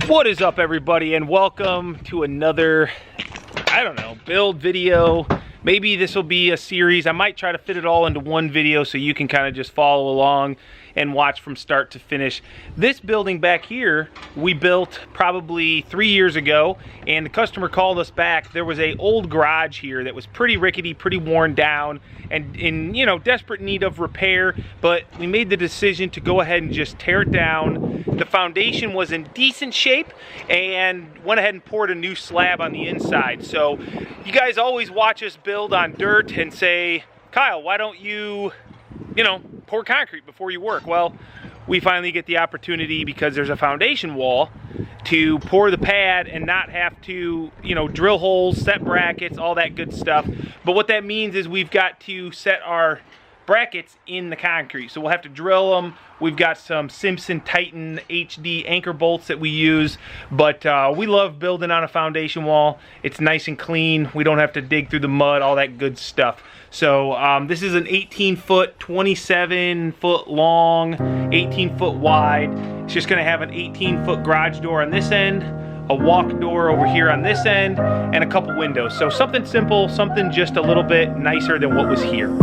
What is up, everybody, and welcome to another, build video. Maybe this will be a series. I might try to fit it all into one video so you can kind of just follow along and watch from start to finish. This building back here, we built probably 3 years ago, and the customer called us back. There was a old garage here that was pretty rickety, pretty worn down, and in desperate need of repair, but we made the decision to go ahead and just tear it down. The foundation was in decent shape and went ahead and poured a new slab on the inside. So you guys always watch us build on dirt and say, Kyle, why don't you pour concrete before you work? Well, we finally get the opportunity, because there's a foundation wall, to pour the pad and not have to, drill holes, set brackets, all that good stuff. But what that means is we've got to set our brackets in the concrete. So we'll have to drill them. We've got some Simpson Titan HD anchor bolts that we use, but we love building on a foundation wall. It's nice and clean. We don't have to dig through the mud, all that good stuff. So this is an 18-foot, 27-foot long, 18-foot wide. It's just gonna have an 18-foot garage door on this end, a walk door over here on this end, and a couple windows. So something simple, something just a little bit nicer than what was here.